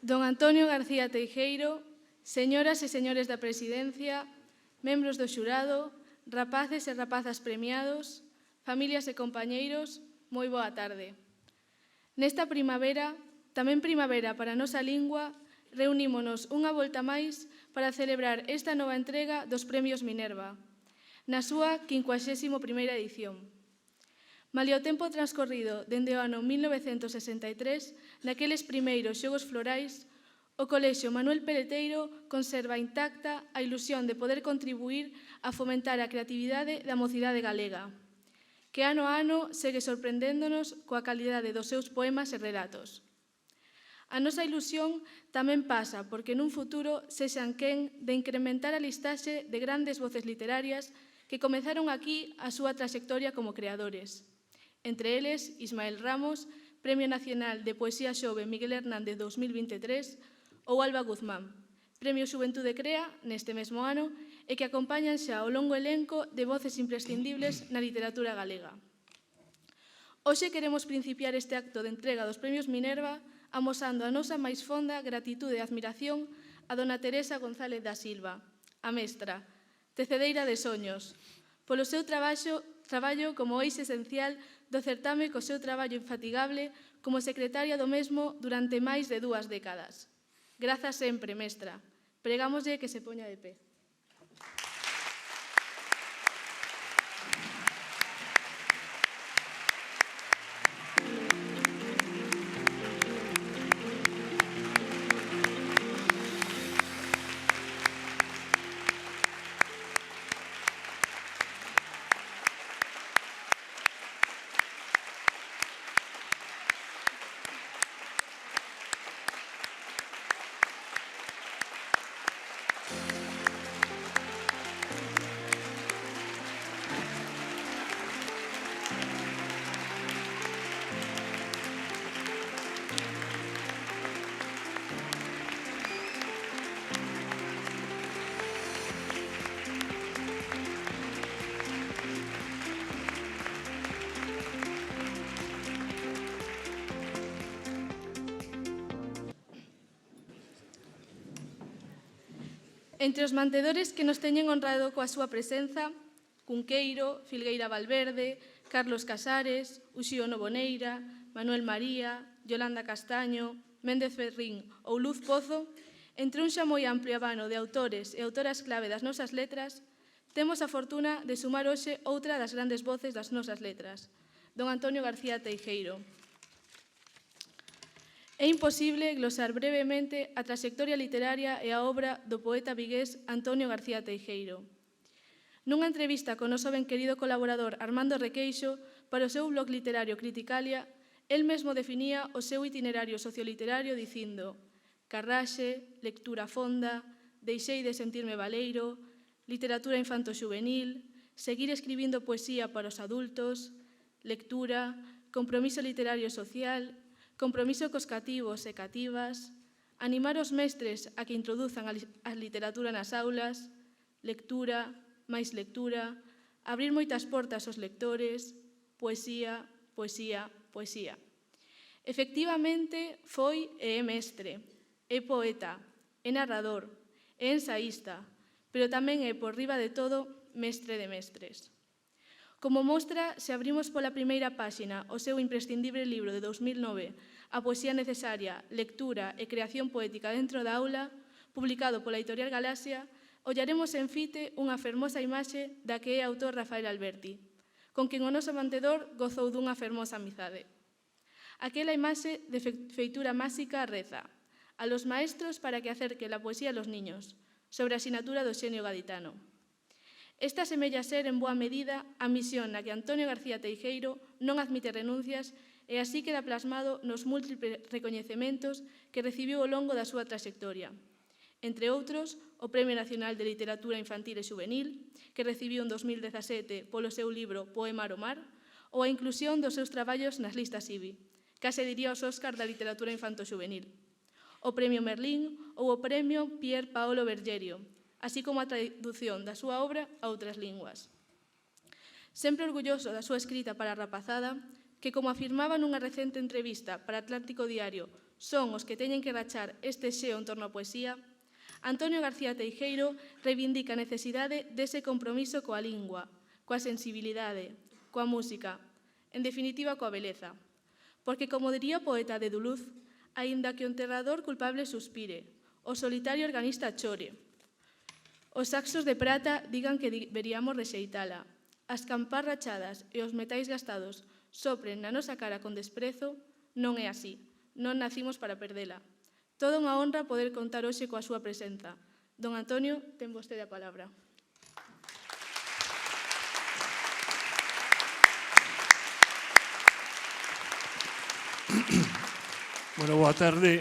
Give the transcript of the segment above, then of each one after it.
Don Antonio García Teijeiro, señoras e señores da Presidencia, membros do xurado, rapaces e rapazas premiados, familias e compañeiros, moi boa tarde. Nesta primavera, tamén primavera para a nosa lingua, reunímonos unha volta máis para celebrar esta nova entrega dos Premios Minerva, na súa 51ª edición. Malia o tempo transcorrido dende o ano 1963, naqueles primeiros xogos florais, o Colexio Manuel Peleteiro conserva intacta a ilusión de poder contribuír a fomentar a creatividade da mocidade galega, que ano a ano segue sorprendéndonos coa calidade dos seus poemas e relatos. A nosa ilusión tamén pasa porque nun futuro sexan quen de incrementar a listaxe de grandes voces literarias que comezaron aquí a súa traxectoria como creadores. Entre eles, Ismael Ramos, Premio Nacional de Poesía Xove Miguel Hernández 2023, ou Alba Guzmán, Premio Xuventude Crea neste mesmo ano e que acompañan xa o longo elenco de voces imprescindibles na literatura galega. Hoxe queremos principiar este acto de entrega dos Premios Minerva amosando a nosa máis fonda gratitude e admiración a dona Teresa González da Silva, a mestra, tecedeira de soños, polo seu traballo como eixe esencial do certame co seu traballo infatigable como secretaria do mesmo durante máis de 2 décadas. Grazas sempre, mestra. Pregámoslle que se poña de pé. Entre os mantedores que nos teñen honrado coa súa presenza, Cunqueiro, Filgueira Valverde, Carlos Casares, Uxío Novoneira, Manuel María, Yolanda Castaño, Méndez Ferrín ou Luz Pozo, entre un xa moi amplio abano de autores e autoras clave das nosas letras, temos a fortuna de sumar hoxe outra das grandes voces das nosas letras, don Antonio García Teijeiro. É imposible glosar brevemente a traxectoria literaria e a obra do poeta vigués Antonio García Teijeiro. Nunha entrevista con noso ben querido colaborador Armando Requeixo para o seu blog literario Criticalia, el mesmo definía o seu itinerario socioliterario dicindo: carraxe, lectura fonda, deixei de sentirme baleiro, literatura infanto-xuvenil, seguir escribindo poesía para os adultos, lectura, compromiso literario e social, compromiso cos cativos e cativas, animar os mestres a que introduzan a literatura nas aulas, lectura, máis lectura, abrir moitas portas aos lectores, poesía, poesía, poesía. Efectivamente, foi e é mestre, é poeta, é narrador, é ensaísta, pero tamén é, por riba de todo, mestre de mestres. Como mostra, se abrimos pola primeira páxina o seu imprescindible libro de 2009, A poesía necesaria, lectura e creación poética dentro da aula, publicado pola editorial Galaxia, ollaremos en fite unha fermosa imaxe da que é autor Rafael Alberti, con quen o noso mantedor gozou dunha fermosa amizade. Aquela imaxe de feitura máxica reza: a los maestros para que acerque la poesía a los niños, sobre a asignatura do xenio gaditano. Esta semella ser, en boa medida, a misión na que Antonio García Teijeiro non admite renuncias e así queda plasmado nos múltiples recoñecementos que recibiu ao longo da súa traxectoria. Entre outros, o Premio Nacional de Literatura Infantil e Xuvenil, que recibiu en 2017 polo seu libro Poema ao mar, ou a inclusión dos seus traballos nas listas IBI, case diría os Óscar da literatura infanto-xuvenil, o Premio Merlín ou o Premio Pier Paolo Bergerio, así como a tradución da súa obra a outras linguas. Sempre orgulloso da súa escrita para a rapazada, que, como afirmaba nunha recente entrevista para Atlántico Diario son os que teñen que rachar este xeo en torno á poesía, Antonio García Teijeiro reivindica a necesidade dese compromiso coa lingua, coa sensibilidade, coa música, en definitiva coa beleza. Porque, como diría o poeta de Duluth, aínda que o enterrador culpable suspire, o solitario organista chore, os saxos de prata digan que deberíamos rexeitala, as campás rachadas e os metais gastados sopren na nosa cara con desprezo, non é así, non nacimos para perdela. Toda unha honra poder contar hoxe coa súa presenza. Don Antonio, ten vostede a palabra. Bueno, boa tarde.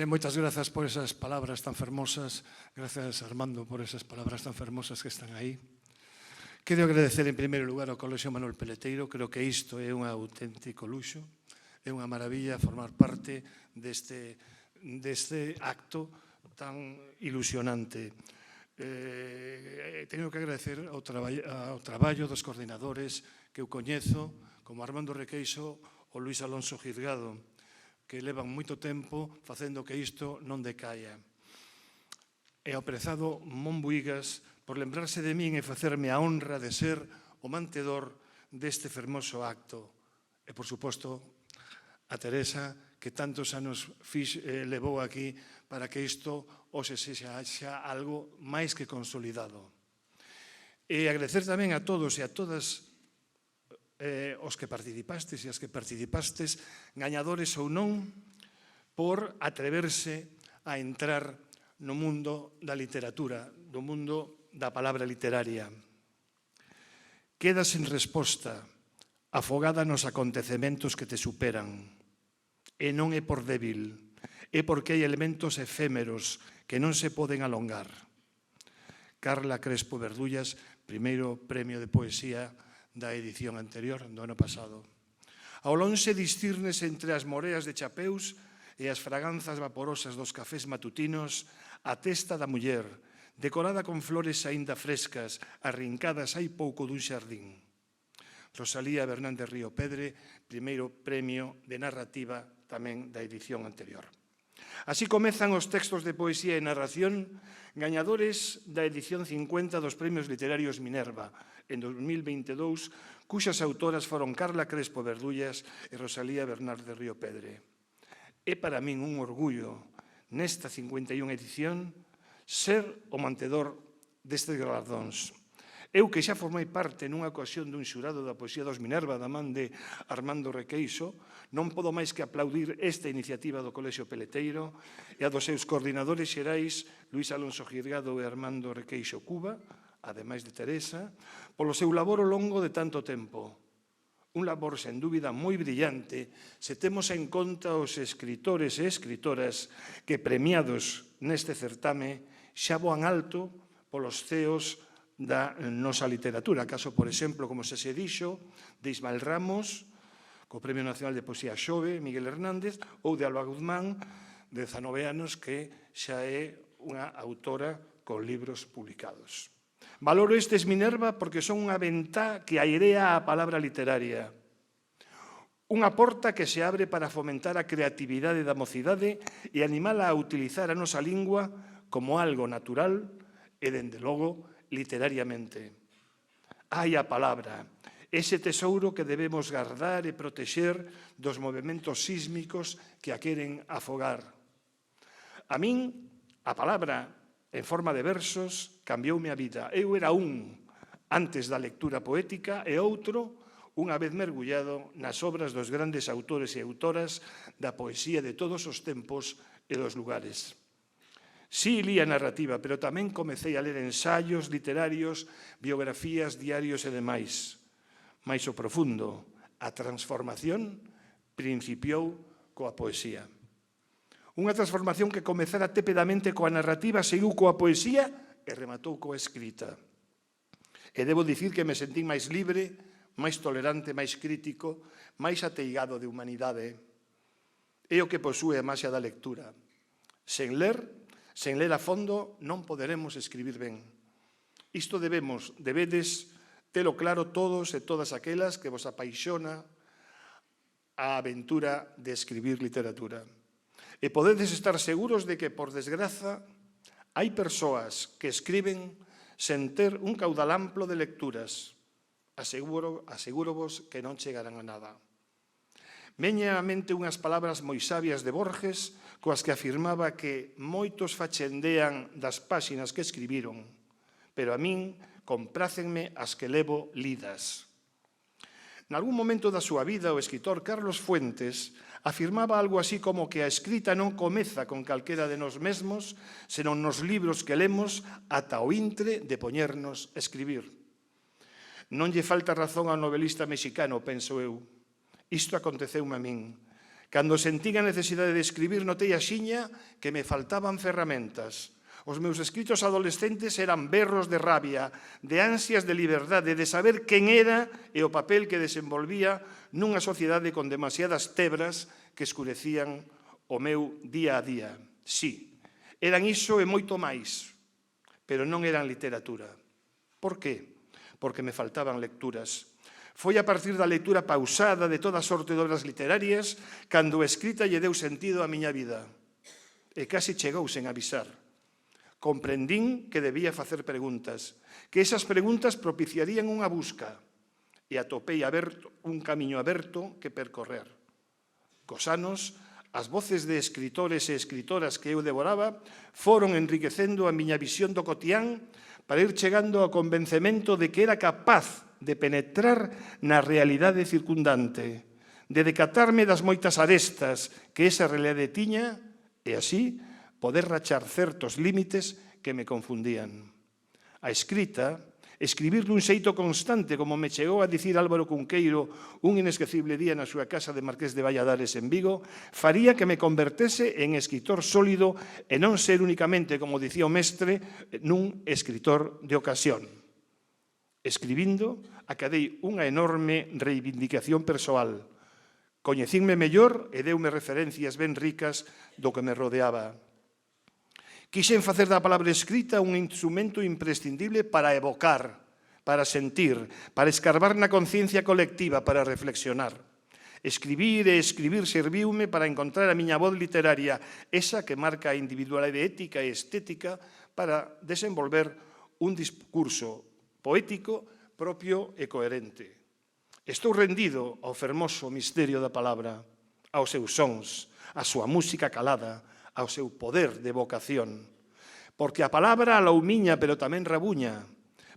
Moitas grazas por esas palabras tan fermosas. Gracias, Armando, por esas palabras tan fermosas que están aí. Quero agradecer en primeiro lugar ao Colexio Manuel Peleteiro. Creo que isto é un auténtico luxo. É unha maravilla formar parte deste acto tan ilusionante. Teño que agradecer ao traballo dos coordinadores que eu coñezo, como Armando Requeixo ou Luís Alonso Girgado, que levan moito tempo facendo que isto non decaia. E ao prezado Mon Buigas por lembrarse de min e facerme a honra de ser o mantedor deste fermoso acto. E, por suposto, a Teresa, que tantos anos levou aquí para que isto hoxe sexa algo máis que consolidado. E agradecer tamén a todos e a todas os que participastes e as que participastes, gañadores ou non, por atreverse a entrar no mundo da literatura, no mundo da palabra literaria. Queda sen resposta, afogada nos acontecementos que te superan. E non é por débil, é porque hai elementos efémeros que non se poden alongar. Carla Crespo Verdullas, primeiro premio de poesía da edición anterior, do ano pasado. Ao lonxe discirnes entre as moreas de chapeus e as fraganzas vaporosas dos cafés matutinos a testa da muller, decorada con flores aínda frescas, arrincadas hai pouco dun xardín. Rosalía Bernández Río Pedre, primeiro premio de narrativa tamén da edición anterior. Así comezan os textos de poesía e narración gañadores da edición 50 dos Premios Literarios Minerva en 2022, cuxas autoras foron Carla Crespo Verdullas e Rosalía Bernández Río Pedre. É para min un orgullo nesta 51 edición ser o mantedor destes galardóns. Eu que xa formei parte nunha ocasión dun xurado da poesía dos Minerva da man de Armando Requeixo, non podo máis que aplaudir esta iniciativa do Colexio Peleteiro e a dos seus coordinadores xerais Luís Alonso Girgado e Armando Requeixo Cuba, ademais de Teresa, polo seu labor ao longo de tanto tempo. Un labor, sen dúbida, moi brillante se temos en conta os escritores e escritoras que, premiados neste certame, xa voan alto polos ceos da nosa literatura. Caso, por exemplo, como se dixo, de Ismael Ramos, co Premio Nacional de Poesía Xove, Miguel Hernández, ou de Alba Guzmán, de 19 anos, que xa é unha autora con libros publicados. Valoro estes Minerva porque son unha ventá que airea a palabra literaria. Unha porta que se abre para fomentar a creatividade da mocidade e animala a utilizar a nosa lingua como algo natural e, dende logo, literariamente. Hai a palabra, ese tesouro que debemos guardar e protexer dos movementos sísmicos que a queren afogar. A min, a palabra, en forma de versos, cambioume a vida. Eu era antes da lectura poética, e outro, unha vez mergullado nas obras dos grandes autores e autoras da poesía de todos os tempos e dos lugares. Sí, lía narrativa, pero tamén comecei a ler ensaios literarios, biografías, diarios e demais. Mais o profundo, a transformación, principiou coa poesía. Unha transformación que comezara tépedamente coa narrativa, seguiu coa poesía e rematou coa escrita. E debo dicir que me sentín máis libre, máis tolerante, máis crítico, máis ateigado de humanidade. É o que posúe a maxia da lectura. Sen ler a fondo, non poderemos escribir ben. Isto debedes telo claro todos e todas aquelas que vos apaixona a aventura de escribir literatura. E podedes estar seguros de que, por desgraza, hai persoas que escriben sen ter un caudal amplo de lecturas. Asegúrovos que non chegarán a nada. Veñen á mente unhas palabras moi sabias de Borges, coas que afirmaba que moitos fachendean das páxinas que escribiron, pero a min comprácenme as que levo lidas. Nalgún momento da súa vida, o escritor Carlos Fuentes afirmaba algo así como que a escrita non comeza con calquera de nós mesmos, senón nos libros que lemos ata o intre de poñernos a escribir. Non lle falta razón ao novelista mexicano, penso eu. Isto aconteceume a min. Cando sentín a necesidade de escribir, notei axiña que me faltaban ferramentas. Os meus escritos adolescentes eran berros de rabia, de ansias de liberdade, de saber quen era e o papel que desenvolvía nunha sociedade con demasiadas tebras que escurecían o meu día a día. Sí, eran iso e moito máis, pero non eran literatura. Por qué? Porque me faltaban lecturas. Foi a partir da lectura pausada de toda sorte de obras literarias cando a escrita lle deu sentido á miña vida. E casi chegou sen avisar. Comprendín que debía facer preguntas, que esas preguntas propiciarían unha busca, e atopei un camiño aberto que percorrer. Cos anos, as voces de escritores e escritoras que eu devoraba foron enriquecendo a miña visión do cotián para ir chegando ao convencemento de que era capaz de penetrar na realidade circundante, de decatarme das moitas arestas que esa realidade tiña e así poder rachar certos límites que me confundían. A escrita, escribir dun xeito constante, como me chegou a dicir Álvaro Cunqueiro un inesquecible día na súa casa de Marqués de Valladares en Vigo, faría que me convertese en escritor sólido e non ser únicamente, como dicía o mestre, nun escritor de ocasión. Escribindo, acadei unha enorme reivindicación persoal. Coñecínme mellor e deume referencias ben ricas do que me rodeaba. Quixen facer da palabra escrita un instrumento imprescindible para evocar, para sentir, para escarbar na conciencia colectiva, para reflexionar. Escribir e escribir serviume para encontrar a miña voz literaria, esa que marca a individualidade ética e estética para desenvolver un discurso poético propio e coherente. Estou rendido ao fermoso misterio da palabra, aos seus sons, a súa música calada, ao seu poder de vocación. Porque a palabra aloumiña, pero tamén rabuña.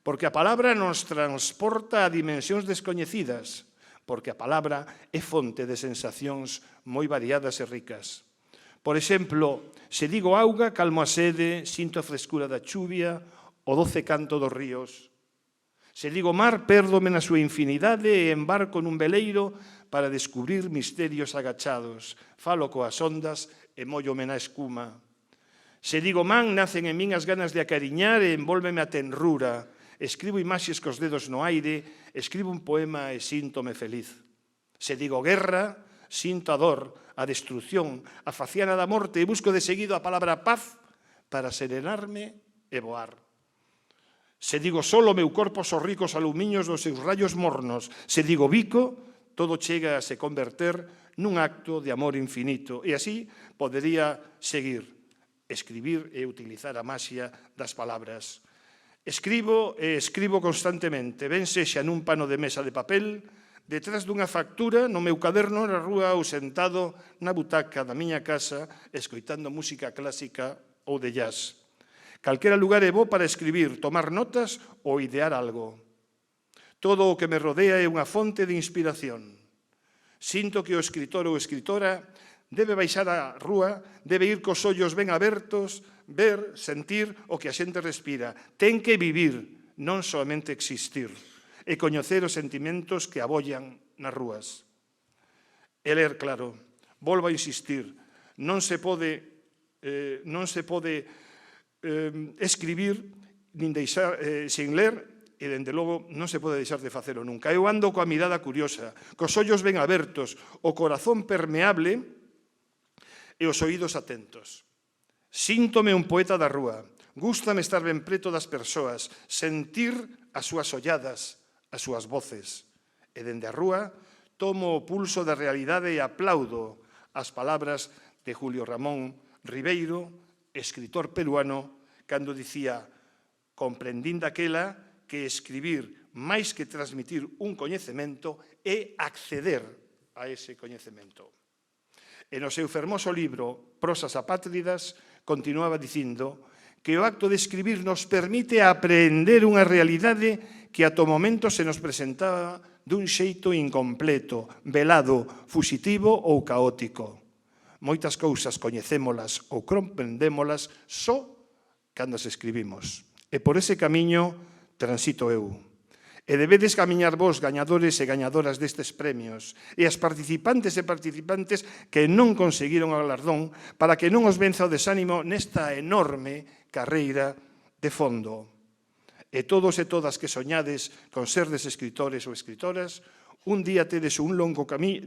Porque a palabra nos transporta a dimensións descoñecidas. Porque a palabra é fonte de sensacións moi variadas e ricas. Por exemplo, se digo auga, calmo a sede, sinto a frescura da chuvia, o doce canto dos ríos. Se digo mar, pérdome na súa infinidade e embarco nun veleiro para descubrir misterios agachados. Falo coas ondas e móllome na espuma. Se digo man, nacen en min as ganas de acariñar e envólveme a tenrura. Escribo imaxes cos dedos no aire, escribo un poema e síntome feliz. Se digo guerra, sinto a dor, a destrucción, a faciana da morte e busco de seguido a palabra paz para serenarme e voar. Se digo sol, o meu corpo sorrí cos alumiños dos seus rayos mornos. Se digo bico, todo chega a se converter nun acto de amor infinito. E así podería seguir, escribir e utilizar a maxia das palabras. Escribo e escribo constantemente, ben sexa nun pano de mesa de papel, detrás dunha factura, no meu caderno, na rúa ou sentado na butaca da miña casa, escoitando música clásica ou de jazz. Calquera lugar é bo para escribir, tomar notas ou idear algo. Todo o que me rodea é unha fonte de inspiración. Sinto que o escritor ou escritora debe baixar á rúa, debe ir cos ollos ben abertos, ver, sentir o que a xente respira. Ten que vivir, non somente existir, e coñecer os sentimentos que abollan nas rúas. E ler, claro, volvo a insistir, non se pode escribir nin deixar sen ler e, dende logo, non se pode deixar de facelo nunca. Eu ando coa mirada curiosa, cos ollos ben abertos, o corazón permeable e os oídos atentos. Síntome un poeta da rúa. Gústame estar ben preto das persoas, sentir as súas olladas, as súas voces. E, dende a rúa, tomo o pulso da realidade e aplaudo as palabras de Julio Ramón Ribeiro, escritor peruano, cando dicía: comprendín daquela que escribir máis que transmitir un coñecemento é acceder a ese coñecemento. E no seu fermoso libro Prosas apátridas continuaba dicindo que o acto de escribir nos permite aprender unha realidade que ata o momento se nos presentaba dun xeito incompleto, velado, fusitivo ou caótico. Moitas cousas coñecémolas ou comprendémolas só cando as escribimos. E por ese camiño transito eu. E debedes camiñar vos, gañadores e gañadoras destes premios, e as participantes e participantes que non conseguiron o galardón, para que non os venza o desánimo nesta enorme carreira de fondo. E todos e todas que soñades con serdes escritores ou escritoras, un día tedes un longo camiño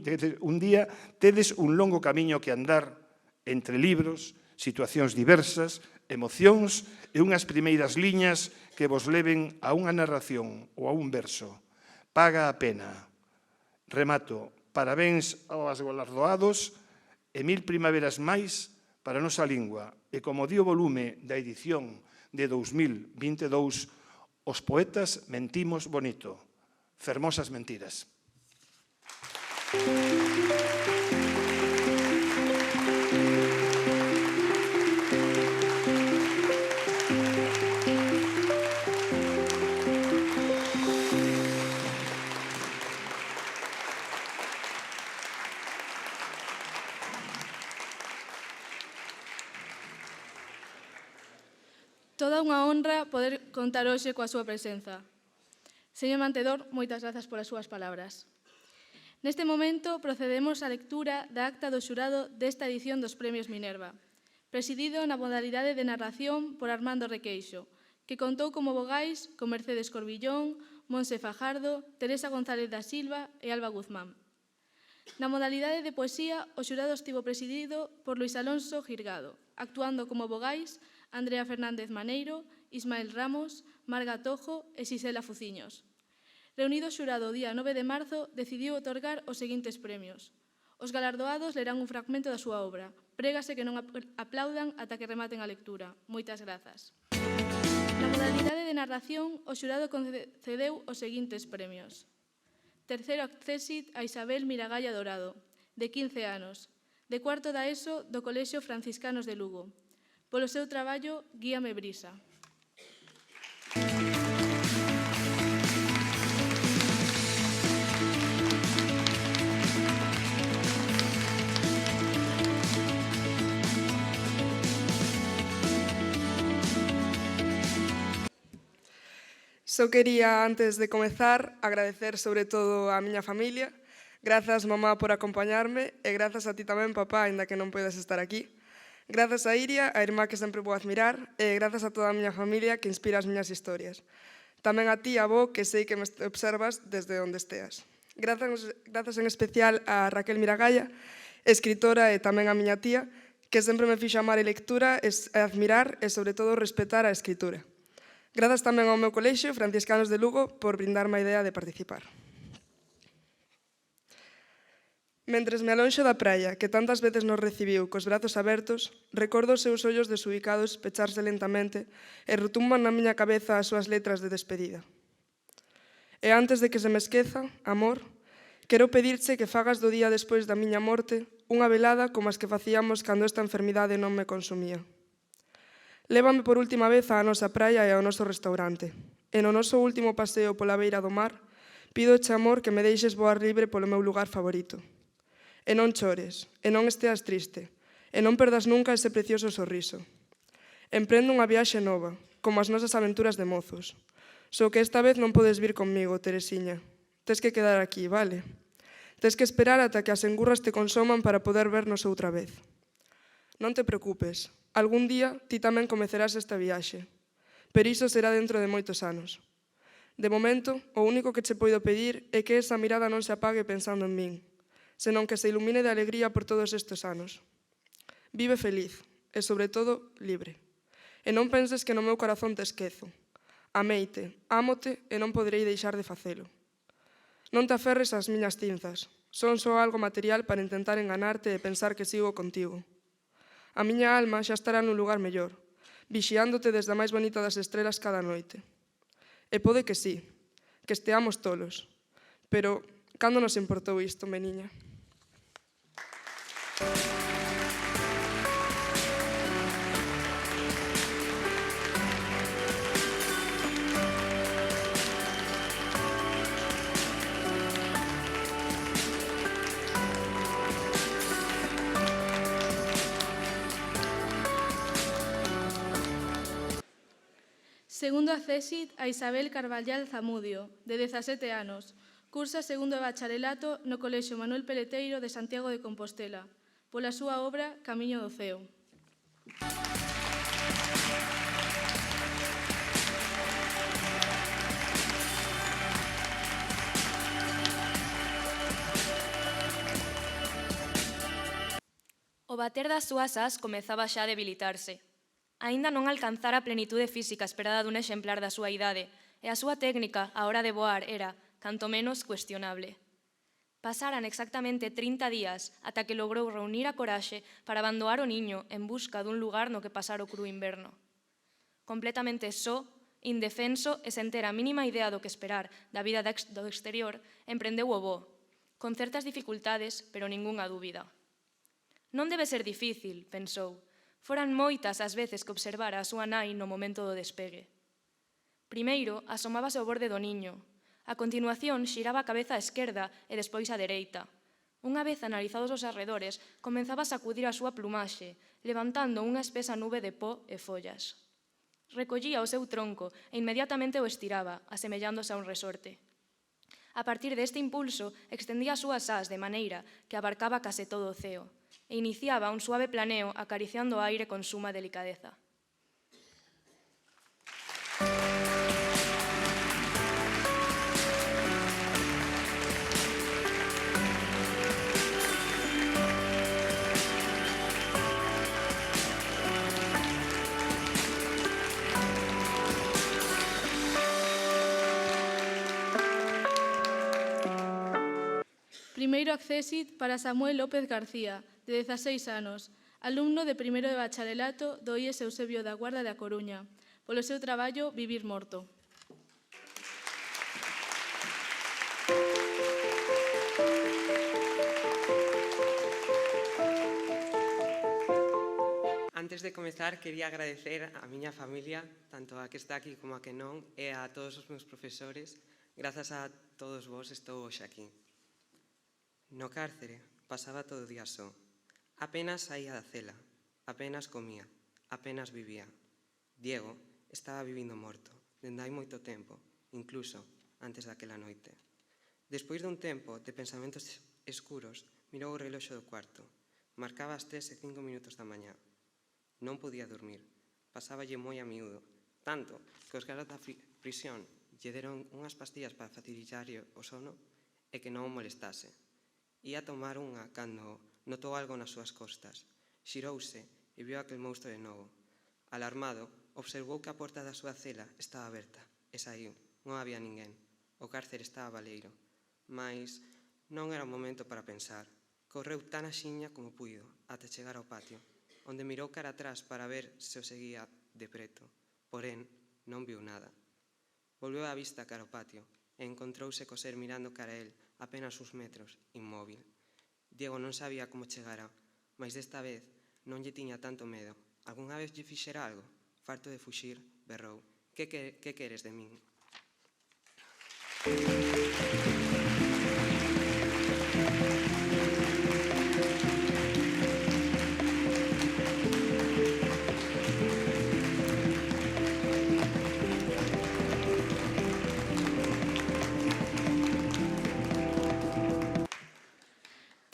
que andar entre libros, situacións diversas, emocións e unhas primeiras liñas que vos leven a unha narración ou a un verso. Paga a pena. Remato. Parabéns aos galardoados e 1000 primaveras máis para a nosa lingua. E como di o volume da edición de 2022, os poetas mentimos bonito. Fermosas mentiras. Toda unha honra poder contar hoxe coa súa presenza. Señor Mantedor, moitas grazas polas súas palabras. Neste momento procedemos á lectura da acta do xurado desta edición dos Premios Minerva, presidido na modalidade de narración por Armando Requeixo, que contou como vogais con Mercedes Corbillón, Monse Fajardo, Teresa González da Silva e Alba Guzmán. Na modalidade de poesía, o xurado estivo presidido por Luis Alonso Girgado, actuando como vogais Andrea Fernández Maneiro, Ismael Ramos, Marga Tojo e Xisela Fuciños. Reunido o xurado o día 9 de marzo, decidiu otorgar os seguintes premios. Os galardoados lerán un fragmento da súa obra. Prégase que non aplaudan ata que rematen a lectura. Moitas grazas. Na modalidade de narración, o xurado concedeu os seguintes premios. Terceiro accésit a Isabel Miragalla Dorado, de 15 anos, de cuarto da ESO do Colexio Franciscanos de Lugo. Polo seu traballo, Guíame Brisa. Só quería, antes de comezar, agradecer sobre todo á miña familia. Grazas, mamá, por acompañarme e grazas a ti tamén, papá, aínda que non podes estar aquí. Grazas a Iria, a irmá que sempre vou admirar, e grazas a toda a miña familia que inspira as miñas historias. Tamén a ti, avó, que sei que me observas desde onde esteas. Grazas en especial a Raquel Miragalla, escritora e tamén a miña tía, que sempre me fixo amar a lectura, admirar e, sobre todo, respetar a escritura. Grazas tamén ao meu colexio, Franciscanos de Lugo, por brindarme a idea de participar. Mentres me alonxo da praia, que tantas veces nos recibiu cos brazos abertos, recordo os seus ollos desubicados pecharse lentamente e retumban na miña cabeza as súas letras de despedida. E antes de que se me esqueza, amor, quero pedirche que fagas do día despois da miña morte unha velada como as que facíamos cando esta enfermidade non me consumía. Lévame por última vez á nosa praia e ao noso restaurante. E no noso último paseo pola beira do mar, pídoche, amor, que me deixes voar libre polo meu lugar favorito. E non chores, e non esteas triste, e non perdas nunca ese precioso sorriso. Emprendo unha viaxe nova, como as nosas aventuras de mozos. Só que esta vez non podes vir conmigo, Teresiña. Tes que quedar aquí, vale? Tes que esperar ata que as engurras te consoman para poder vernos outra vez. Non te preocupes, algún día ti tamén comecerás esta viaxe, pero iso será dentro de moitos anos. De momento, o único que che poido pedir é que esa mirada non se apague pensando en min, senón que se ilumine de alegría por todos estes anos. Vive feliz e, sobre todo, libre. E non penses que no meu corazón te esquezo. Ameite, ámote e non poderei deixar de facelo. Non te aferres ás miñas cinzas. Son só algo material para intentar enganarte e pensar que sigo contigo. a miña alma xa estará nun lugar mellor, vixiándote desde a máis bonita das estrelas cada noite. E pode que sí, que esteamos tolos, pero cando nos importou isto, meniña? Segundo accésit a Isabel Carballal Zamudio, de 17 anos. Cursa segundo de bacharelato no Colexio Manuel Peleteiro de Santiago de Compostela, pola súa obra Camiño do Ceo. O bater das súas ás comezaba xa a debilitarse. Aínda non alcanzara a plenitude física esperada dun exemplar da súa idade, e a súa técnica á hora de voar era, canto menos, cuestionable. Pasaran exactamente 30 días ata que logrou reunir a coraxe para abandonar o niño en busca dun lugar no que pasar o cru inverno. Completamente só, indefenso e sen ter a mínima idea do que esperar da vida do exterior, emprendeu o voo, con certas dificultades, pero ningunha dúbida. Non debe ser difícil, pensou. Foran moitas as veces que observara a súa nai no momento do despegue. Primeiro, asomábase ao borde do niño. A continuación, xiraba a cabeza á esquerda e despois á dereita. Unha vez analizados os arredores, comenzaba a sacudir a súa plumaxe, levantando unha espesa nube de pó e follas. Recollía o seu tronco e inmediatamente o estiraba, asemellándose a un resorte. A partir deste impulso, extendía as súas ás de maneira que abarcaba case todo o ceo e iniciaba un suave planeo acariciando o aire con suma delicadeza. Primeiro accésit para Samuel López García, de 16 anos, alumno de primeiro de bacharelato do IES Eusebio da Guarda da Coruña, polo seu traballo Vivir Morto. Antes de comezar, quería agradecer a miña familia, tanto a que está aquí como a que non, e a todos os meus profesores. Grazas a todos vos estou hoxe aquí. No cárcere pasaba todo o día só. Apenas saía da cela, apenas comía, apenas vivía. Diego estaba vivindo morto, dende hai moito tempo, incluso antes daquela noite. Despois dun tempo de pensamentos escuros, mirou o reloxo do cuarto. Marcaba as 3:05 da mañá. Non podía dormir, pasáballe moi a miúdo, tanto que os gardas da prisión lle deron unhas pastillas para facilitarlle o sono e que non o molestase. Ia tomar unha cando notou algo nas súas costas. Xirouse e viu aquel monstro de novo. Alarmado, observou que a porta da súa cela estaba aberta e saiu. Non había ninguén. O cárcere estaba baleiro. Mais non era o momento para pensar. Correu tan axiña como puido ata chegar ao patio, onde mirou cara atrás para ver se o seguía de preto. Porén, non viu nada. Volveu a vista cara ao patio e encontrouse co ser mirando cara a él apenas uns metros, inmóvil. Diego non sabía como chegara, mas desta vez non lle tiña tanto medo. Algúnha vez lle fixera algo? Farto de fuxir, berrou. Que queres de min?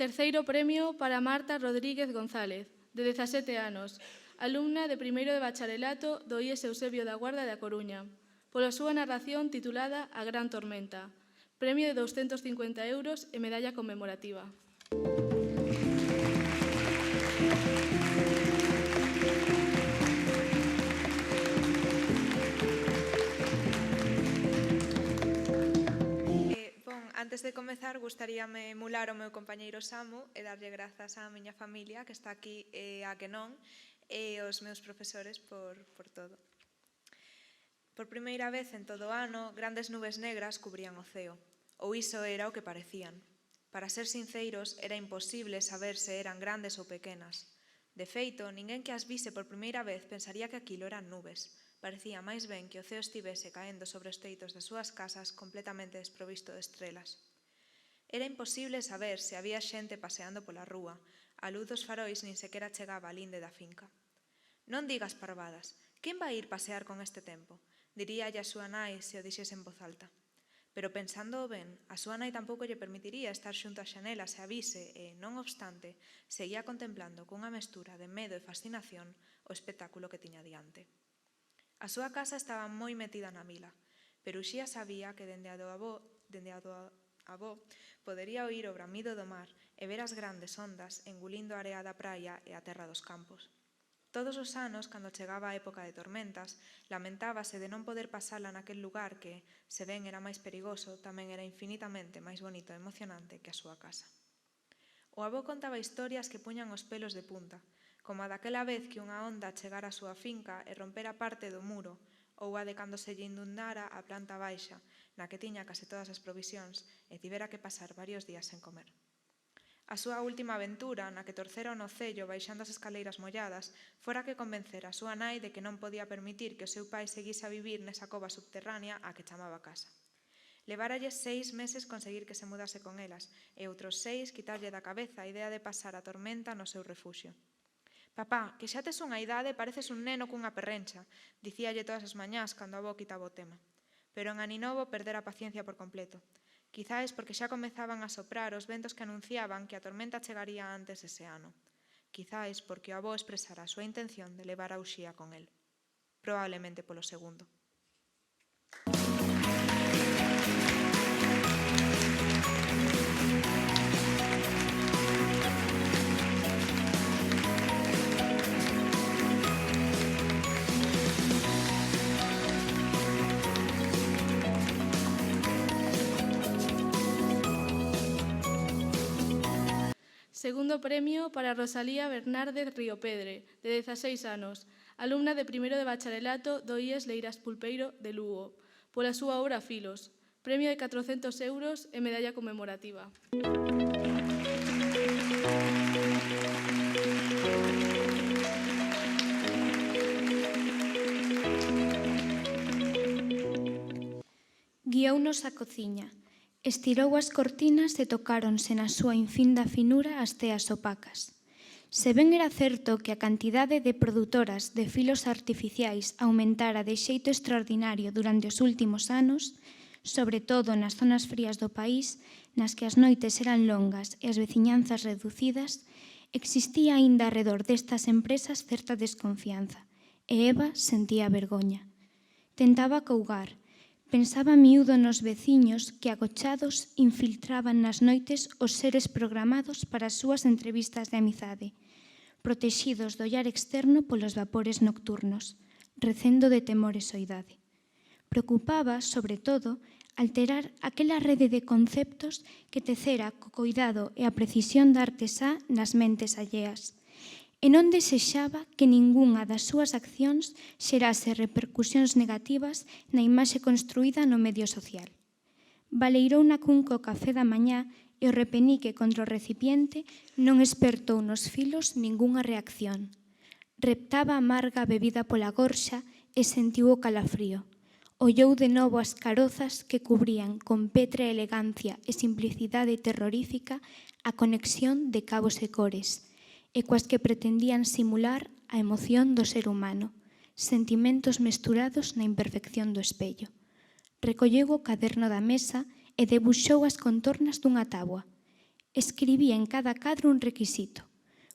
Terceiro premio para Marta Rodríguez González, de 17 anos, alumna de primeiro de bacharelato do IES Eusebio da Guarda da Coruña, pola súa narración titulada A Gran Tormenta, premio de 250 euros e medalla conmemorativa. Antes de comezar, gustaríame emular o meu compañeiro Samu e darlle grazas á miña familia que está aquí e a que non, e aos meus profesores por todo. Por primeira vez en todo o ano, grandes nubes negras cubrían o ceo, ou iso era o que parecían. Para ser sinceiros, era imposible saber se eran grandes ou pequenas. De feito, ninguén que as vise por primeira vez pensaría que aquilo eran nubes. Parecía máis ben que o ceo estivese caendo sobre os teitos das súas casas completamente desprovisto de estrelas. Era imposible saber se había xente paseando pola rúa. A luz dos farois nin sequera chegaba á linde da finca. Non digas parvadas. Quen vai ir pasear con este tempo? Diríalle a súa nai se o dixese en voz alta. Pero pensándoo ben, a súa nai tampouco lle permitiría estar xunto á xanela se a vise e, non obstante, seguía contemplando cunha mestura de medo e fascinación o espectáculo que tiña diante. A súa casa estaba moi metida na vila, pero Uxía sabía que dende a do avó podería oír o bramido do mar e ver as grandes ondas engulindo a area da praia e a terra dos campos. Todos os anos, cando chegaba a época de tormentas, lamentábase de non poder pasala naquel lugar que, se ben era máis perigoso, tamén era infinitamente máis bonito e emocionante que a súa casa. O avó contaba historias que puñan os pelos de punta, como a daquela vez que unha onda chegara á súa finca e rompera parte do muro, ou a de cando se lle inundara a planta baixa, na que tiña case todas as provisións e tivera que pasar varios días sen comer. A súa última aventura, na que torcera o nocello baixando as escaleiras molladas, fora que convencera a súa nai de que non podía permitir que o seu pai seguise a vivir nesa cova subterránea a que chamaba casa. Leváralle 6 meses conseguir que se mudase con elas e outros 6 quitarlle da cabeza a idea de pasar a tormenta no seu refuxio. Papá, que xa tes unha idade, pareces un neno cunha perrencha, dicíalle todas as mañás cando a avó quitaba o tema. Pero en Aninovo perdera a paciencia por completo. Quizás porque xa comezaban a soprar os ventos que anunciaban que a tormenta chegaría antes ese ano. Quizás porque o avó expresara a súa intención de levar a Uxía con el. Probablemente polo segundo. Segundo premio para Rosalía Bernárdez Riopedre, de 16 anos, alumna de primeiro de bacharelato do IES Leiras Pulpeiro de Lugo, pola súa obra Filos, premio de 400 euros e medalla conmemorativa. Guiounos a cociña. Estirou as cortinas e tocáronse na súa infinda finura as teas opacas. Se ben era certo que a cantidade de produtoras de filos artificiais aumentara de xeito extraordinario durante os últimos anos, sobre todo nas zonas frías do país, nas que as noites eran longas e as veciñanzas reducidas, existía aínda arredor destas empresas certa desconfianza, e Eva sentía vergoña. Tentaba cougar. Pensaba miúdo nos veciños que agochados infiltraban nas noites os seres programados para as súas entrevistas de amizade, protexidos do ollar externo polos vapores nocturnos, recendo de temores a idade. Preocupaba, sobre todo, alterar aquela rede de conceptos que tecera co coidado e a precisión da artesá nas mentes alleas, e non desexaba que ningunha das súas accións xerase repercusións negativas na imaxe construída no medio social. Baleirouna cun co café da mañá e o repenique contra o recipiente non espertou nos filos ningunha reacción. Reptaba a amarga bebida pola gorxa e sentiu o calafrío. Ollou de novo as carozas que cubrían con pétrea elegancia e simplicidade terrorífica a conexión de cabos e cores, e coas que pretendían simular a emoción do ser humano, sentimentos mesturados na imperfección do espello. Recolleu o caderno da mesa e debuxou as contornas dunha táboa. Escribía en cada cadro un requisito.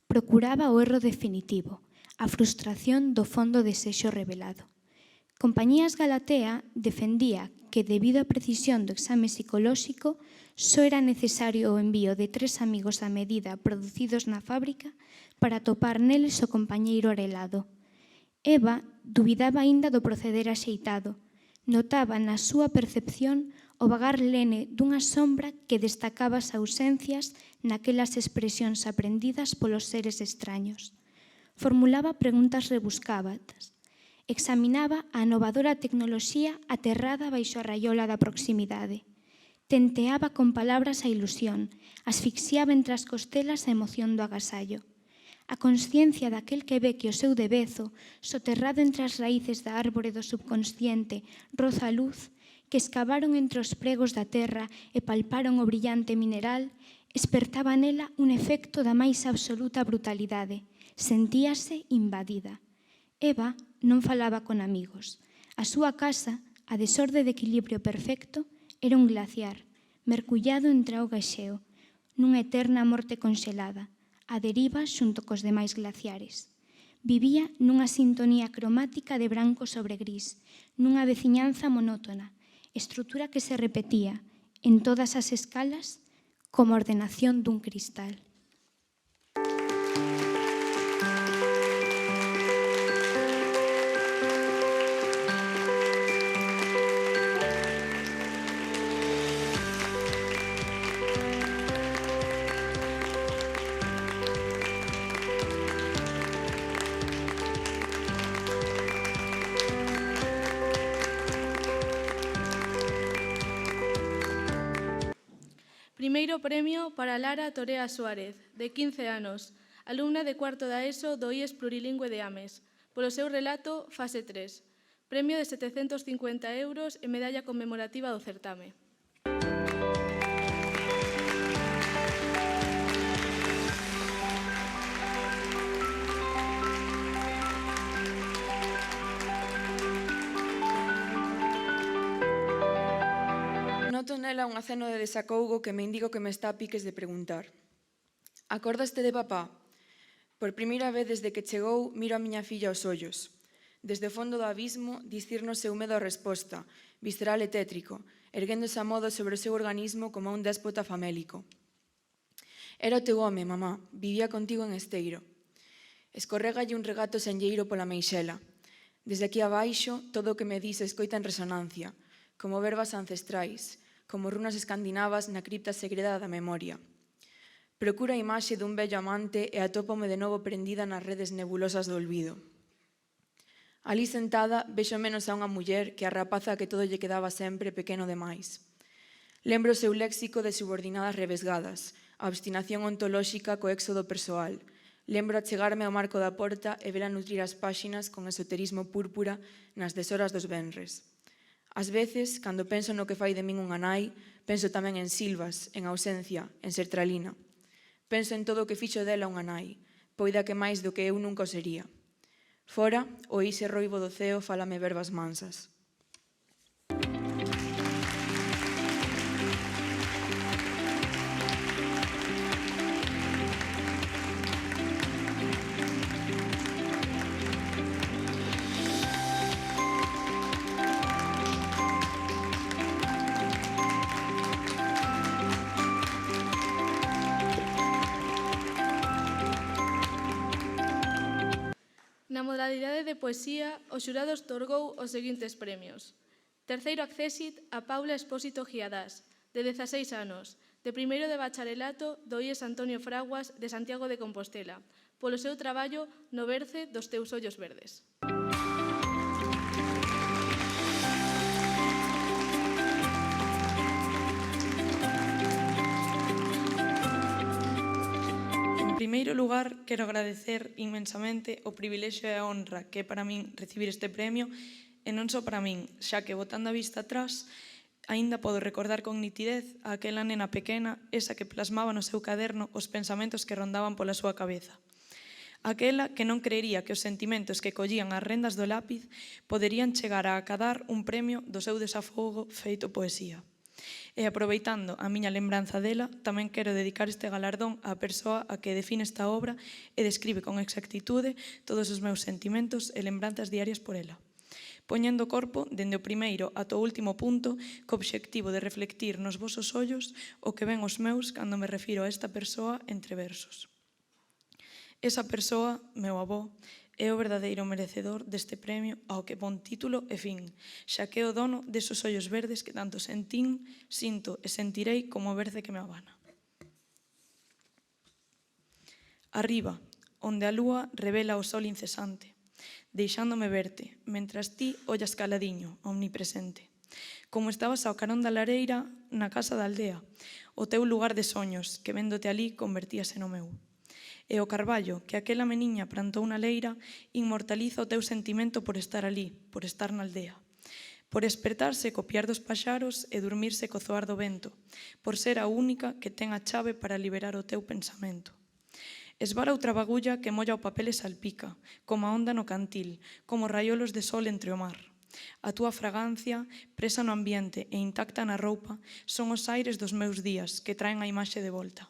Procuraba o erro definitivo, a frustración do fondo desexo revelado. Compañías Galatea defendía que, debido á precisión do exame psicolóxico, só era necesario o envío de 3 amigos a medida producidos na fábrica para topar neles o compañeiro arelado. Eva dubidaba aínda do proceder axeitado. Notaba na súa percepción o vagar lene dunha sombra que destacaba as ausencias naquelas expresións aprendidas polos seres extraños. Formulaba preguntas rebuscadas. Examinaba a anovadora tecnoloxía aterrada baixo a raiola da proximidade. Tenteaba con palabras a ilusión, asfixiaba entre as costelas a emoción do agasallo. A consciencia daquel que ve que o seu debezo, soterrado entre as raíces da árbore do subconsciente, roza a luz, que escavaron entre os pregos da terra e palparon o brillante mineral, espertaba nela un efecto da máis absoluta brutalidade. Sentíase invadida. Eva non falaba con amigos. A súa casa, a desorde de equilibrio perfecto, era un glaciar, mercullado entre auga e xeo, nunha eterna morte conxelada, a deriva xunto cos demais glaciares. Vivía nunha sintonía cromática de branco sobre gris, nunha veciñanza monótona, estrutura que se repetía, en todas as escalas, como a ordenación dun cristal. Primeiro premio para Lara Torea Suárez, de 15 anos, alumna de cuarto da ESO do IES Plurilingüe de Ames, polo seu relato Fase 3, premio de 750 euros e medalla conmemorativa do certame. Noto nela un aceno de desacougo que me indica que me está a piques de preguntar. Acordaste de papá? Por primeira vez desde que chegou, miro a miña filla aos ollos. Desde o fondo do abismo, discirno o seu medo a resposta, visceral e tétrico, erguéndose a modo sobre o seu organismo como un déspota famélico. Era o teu home, mamá, vivía contigo en Esteiro. Escorrégalle un regato senlleiro pola meixela. Desde aquí abaixo, todo o que me dis escoita en resonancia, como verbas ancestrais, como runas escandinavas na cripta segreda da memoria. Procuro a imaxe dun vello amante e atópome de novo prendida nas redes nebulosas do olvido. Alí sentada, vexo menos a unha muller que a rapaza que todo lle quedaba sempre pequeno demais. Lembro o seu léxico de subordinadas revesgadas, a obstinación ontolóxica co éxodo persoal. Lembro achegarme ao marco da porta e vela nutrir as páxinas con esoterismo púrpura nas deshoras dos venres. Ás veces, cando penso no que fai de min unha nai, penso tamén en Silvas, en ausencia, en sertralina. Penso en todo o que fixo dela unha nai, poida que máis do que eu nunca o sería. Fora, o ise roibo do ceo fálame verbas mansas. Na modalidade de poesía, o xurado outorgou os seguintes premios. Terceiro accésit a Paula Expósito Giadás, de 16 anos, de primeiro de bacharelato do IES Antonio Fraguas de Santiago de Compostela, polo seu traballo no berce dos teus ollos verdes. En primeiro lugar, quero agradecer inmensamente o privilexio e a honra que é para min recibir este premio, e non só para min, xa que, botando a vista atrás, aínda podo recordar con nitidez a aquela nena pequena, esa que plasmaba no seu caderno os pensamentos que rondaban pola súa cabeza. Aquela que non creería que os sentimentos que collían as rendas do lápiz poderían chegar a acadar un premio do seu desafogo feito poesía. E aproveitando a miña lembranza dela, tamén quero dedicar este galardón á persoa a que define esta obra e describe con exactitude todos os meus sentimentos e lembranzas diarias por ela, poñendo corpo dende o primeiro ata o último punto co obxectivo de reflectir nos vosos ollos o que ven os meus cando me refiro a esta persoa entre versos. Esa persoa, meu avó, É o verdadeiro merecedor deste premio ao que pon título e fin, xa que é o dono desos ollos verdes que tanto sentín, sinto e sentirei como o verde que me abana. Arriba, onde a lúa revela o sol incesante, deixándome verte, mentras ti ollas caladiño, omnipresente. Como estabas ao carón da lareira na casa da aldea, o teu lugar de soños, que véndote alí convertíase no meu. E o carballo que aquela meniña plantou na leira inmortaliza o teu sentimento por estar ali, por estar na aldea. Por espertarse copiar dos paxaros e dormirse co zoar do vento, por ser a única que ten a chave para liberar o teu pensamento. Esvara outra bagulla que molla o papel e salpica, como a onda no cantil, como raiolos de sol entre o mar. A túa fragancia, presa no ambiente e intacta na roupa, son os aires dos meus días que traen a imaxe de volta.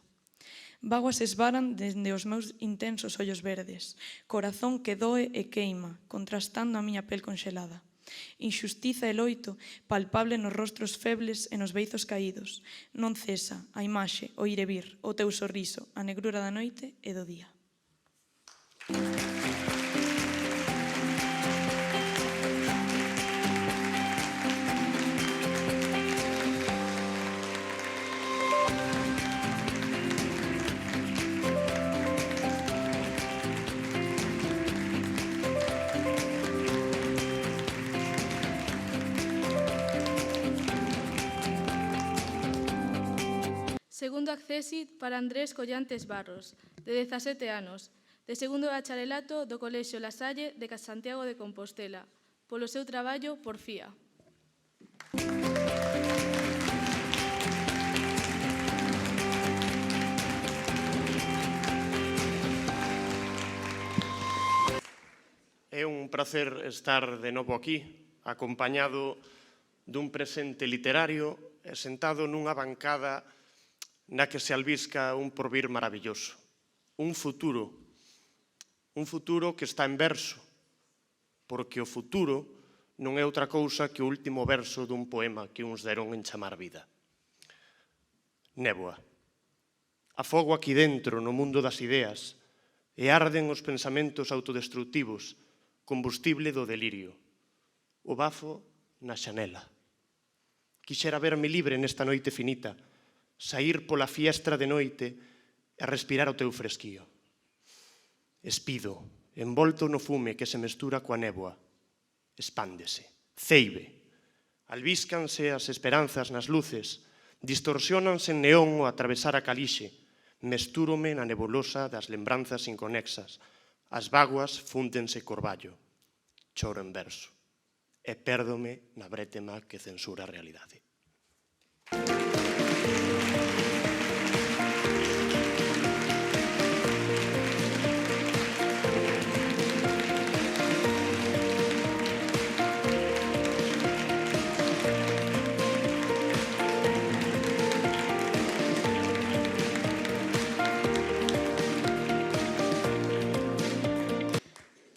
Vaguas esvaran dende os meus intensos ollos verdes, corazón que doe e queima, contrastando a miña pel conxelada. Inxustiza e loito, palpable nos rostros febles e nos beizos caídos. Non cesa a imaxe, o ir e vir, o teu sorriso, a negrura da noite e do día. Segundo accésit para Andrés Collantes Barros, de 17 anos, de segundo bacharelato do Colexio La Salle de Santiago de Compostela, polo seu traballo Porfía. É un prazer estar de novo aquí, acompañado dun presente literario e sentado nunha bancada na que se albisca un porvir maravilloso, un futuro que está en verso, porque o futuro non é outra cousa que o último verso dun poema que uns deron en chamar vida. Néboa. Afogo aquí dentro no mundo das ideas e arden os pensamentos autodestructivos, combustible do delirio. O bafo na xanela. Quixera verme libre nesta noite finita, saír pola fiestra de noite e respirar o teu fresquío. Espido, envolto no fume que se mestura coa néboa. Expándese, ceibe. Albíscanse as esperanzas nas luces, distorsionanse en neón ao atravesar a calixe, mestúrome na nebulosa das lembranzas inconexas, as vaguas fúndense corballo, choro en verso, e pérdome na brétema que censura a realidade.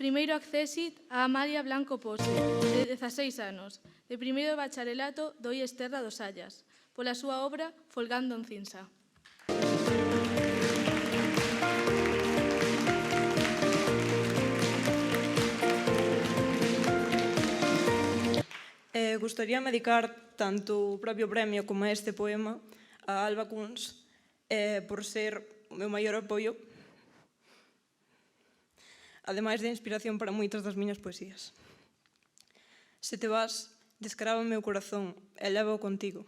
Primeiro accésit a Amalia Blanco Pose, de 16 anos, de primeiro bacharelato do IES Terra dos Sallas, pola súa obra Folgando en cinza. Gustaríame dedicar tanto o propio premio como este poema a Alba Cuns por ser o meu maior apoio, ademais de inspiración para moitas das miñas poesías. Se te vas, descaraba o meu corazón e lévao contigo,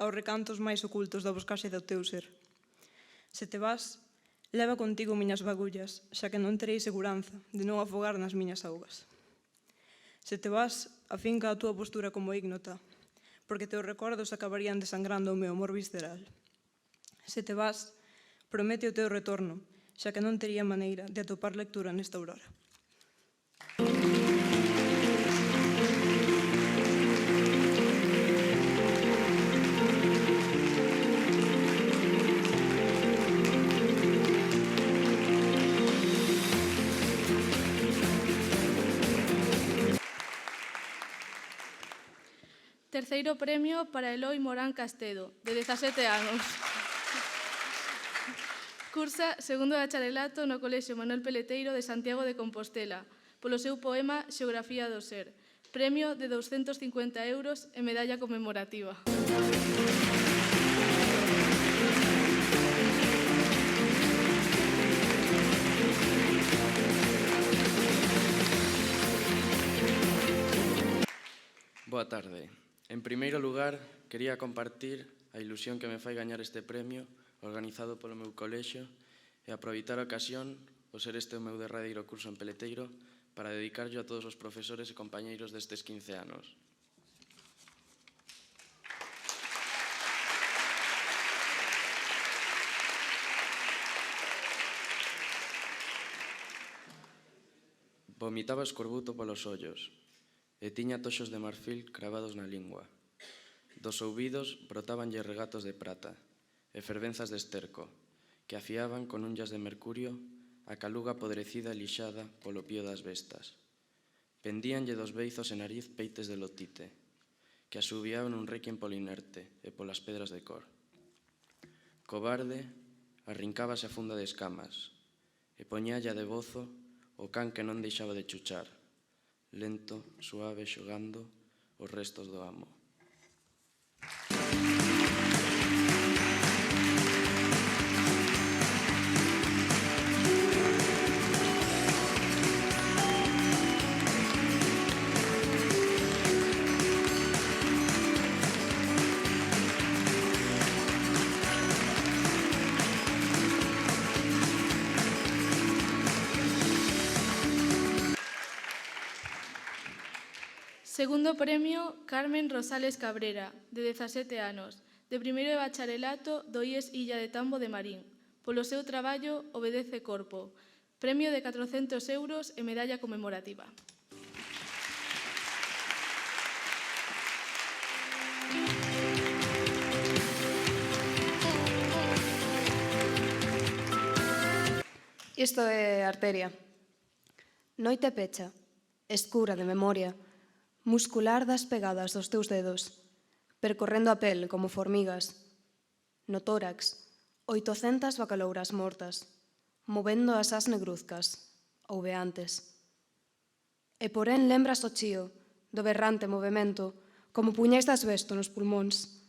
aos recantos máis ocultos da boscaxe do teu ser. Se te vas, leva contigo miñas bagullas, xa que non terei seguranza de non afogar nas miñas augas. Se te vas, afinca a túa postura como ígnota, porque teus recordos acabarían desangrando o meu amor visceral. Se te vas, promete o teu retorno, xa que non tería maneira de atopar lectura nesta aurora. Terceiro premio para Eloi Morán Castedo, de 17 anos. Cursa segundo bacharelato no Colexio Manuel Peleteiro de Santiago de Compostela, polo seu poema Xeografía do Ser, premio de 250 euros e medalla conmemorativa. Boa tarde. En primeiro lugar, quería compartir a ilusión que me fai gañar este premio organizado polo meu colexio e aproveitar a ocasión, o ser este o meu derradeiro curso en Peleteiro, para dedicarlo a todos os profesores e compañeiros destes 15 anos. Vomitaba escorbuto polos ollos e tiña toxos de marfil cravados na lingua. Dos ouvidos brotábanlle regatos de prata e fervenzas de esterco que afiaban con unllas de mercurio a caluga podrecida e lixada polo pío das bestas. Pendíanlle dos beizos e nariz peites de lotite que asubiaban un requiem polo inerte e polas pedras de cor. Cobarde, arrincábase a funda de escamas e poñalla de bozo o can que non deixaba de chuchar, lento, suave, xogando os restos do amo. Segundo premio, Carmen Rosales Cabrera, de 17 anos, de primeiro de bacharelato do IES Illa de Tambo de Marín. Polo seu traballo, Obedece Corpo. Premio de 400 euros e medalla conmemorativa. Isto é arteria. Noite pecha, escura de memoria, muscular das pegadas dos teus dedos, percorrendo a pel como formigas. No tórax, 800 bacalouras mortas, movendo as ás negruzcas, ouveantes. E porén lembras o chío do berrante movemento como puñais de asbesto nos pulmóns,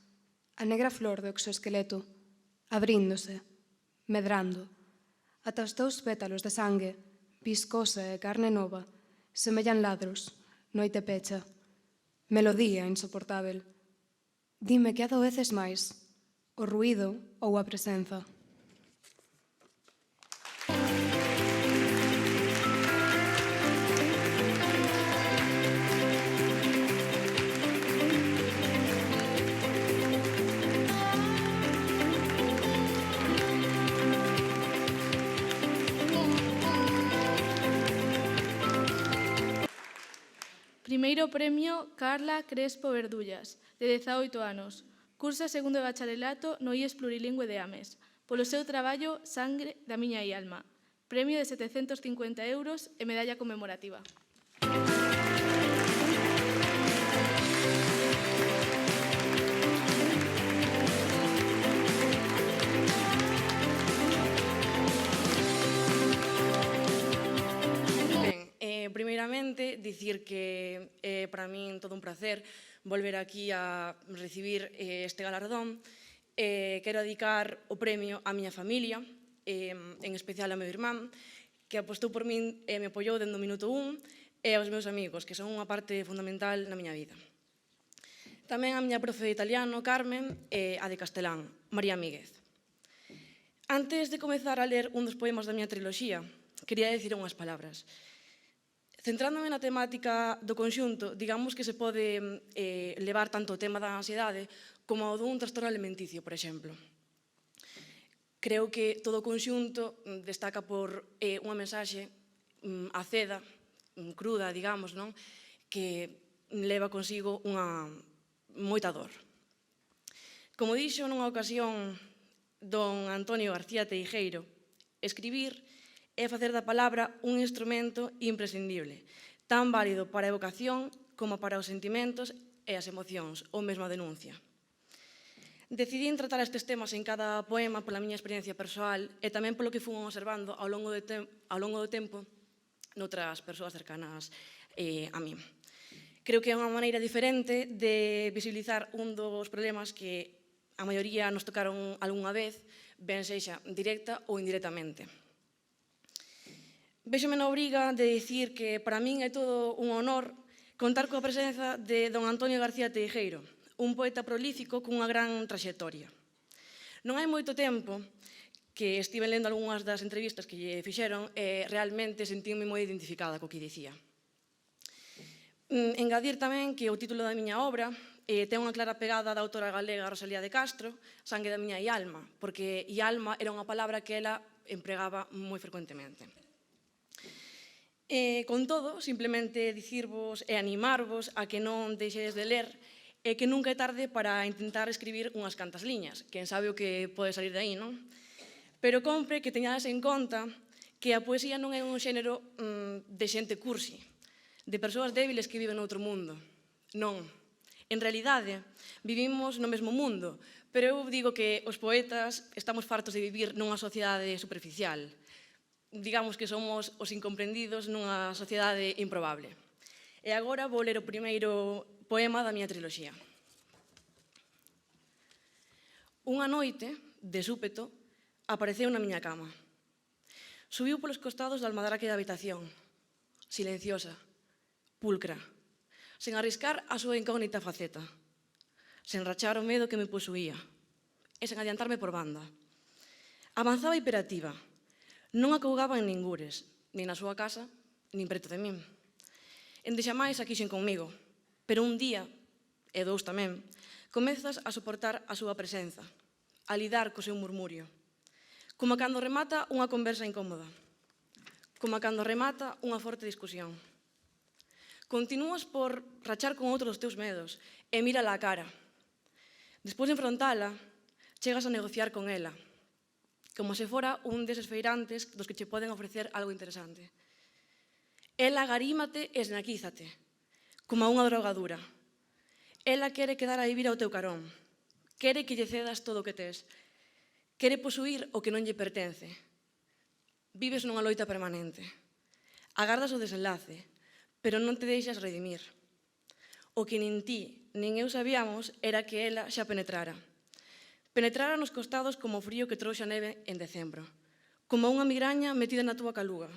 a negra flor do exoesqueleto, abríndose, medrando, ata os teus pétalos de sangue, viscosa e carne nova, semellan ladros, noite pecha, melodía insoportável. Dime que adoeces máis, o ruído ou a presenza. Primeiro premio, Carla Crespo Verdullas, de 18 anos. Cursa segundo de bacharelato no IES Plurilingüe de Ames. Polo seu traballo, Sangre da miña alma. Premio de 750 euros e medalla conmemorativa. Primeiramente, dicir que é para min todo un placer volver aquí a recibir este galardón. Quero dedicar o premio á miña familia, en especial ao meu irmán, que apostou por min e me apoiou dende o minuto 1, e aos meus amigos, que son unha parte fundamental na miña vida. Tamén a miña profe de italiano, Carmen, e a de castelán, María Míguez. Antes de comezar a ler un dos poemas da miña triloxía, quería dicir unhas palabras. Centrándome na temática do conxunto, digamos que se pode levar tanto o tema da ansiedade como o dun trastorno alimenticio, por exemplo. Creo que todo o conxunto destaca por unha mensaxe aceda, cruda, digamos, non? Que leva consigo unha moita dor. Como dixo nunha ocasión don Antonio García Teijeiro, escribir é facer da palabra un instrumento imprescindible, tan válido para a evocación como para os sentimentos e as emocións, ou mesmo a denuncia. Decidín tratar estes temas en cada poema pola miña experiencia persoal e tamén polo que fun observando ao longo do tempo noutras persoas cercanas a mí. Creo que é unha maneira diferente de visibilizar un dos problemas que a maioría nos tocaron algunha vez, ben sexa directa ou indirectamente. Véxome na obriga de dicir que para min é todo un honor contar coa presenza de don Antonio García Teijeiro, un poeta prolífico cunha gran traxectoria. Non hai moito tempo que estive lendo algunhas das entrevistas que lle fixeron e realmente sentíme moi identificada co que dicía. Engadir tamén que o título da miña obra ten unha clara pegada da autora galega Rosalía de Castro, Sangue da miña alma, porque alma era unha palabra que ela empregaba moi frecuentemente. Con todo, simplemente dicirvos e animarvos a que non deixedes de ler e que nunca é tarde para intentar escribir unhas cantas liñas. Quen sabe o que pode salir de aí, non? Pero compre que teñades en conta que a poesía non é un xénero de xente cursi, de persoas débiles que viven noutro mundo. Non. En realidade, vivimos no mesmo mundo, pero eu digo que os poetas estamos fartos de vivir nunha sociedade superficial. Digamos que somos os incomprendidos nunha sociedade improbable. E agora vou ler o primeiro poema da miña triloxía. Unha noite, de súpeto, apareceu na miña cama. Subiu polos costados do almadaraque da habitación, silenciosa, pulcra, sen arriscar a súa incógnita faceta, sen rachar o medo que me posuía e sen adiantarme por banda. Avanzaba hiperativa, non acougaba en ningures, nin na súa casa, nin preto de min. Endexamais a quixen conmigo, pero un día, e dous tamén, comezas a soportar a súa presenza, a lidar co seu murmurio, como cando remata unha conversa incómoda, como cando remata unha forte discusión. Continúas por rachar con outro dos teus medos e mírala a cara. Despois de enfrontala, chegas a negociar con ela, como se fora un deses feirantes dos que che poden ofrecer algo interesante. Ela garímate e esnaquízate, como a unha drogadura. Ela quere quedar a vivir ao teu carón, quere que lle cedas todo o que tes, quere posuir o que non lle pertence. Vives nunha loita permanente. Agardas o desenlace, pero non te deixas redimir. O que nin ti nin eu sabíamos era que ela xa penetrara. Penetrara nos costados como o frío que trouxa neve en decembro, como unha migraña metida na túa caluga.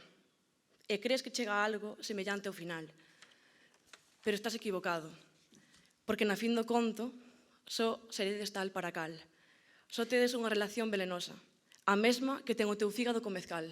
E crees que chega algo semellante ao final. Pero estás equivocado, porque na fin do conto só seredes tal para cal. Só tedes unha relación velenosa, a mesma que ten o teu fígado con mezcal.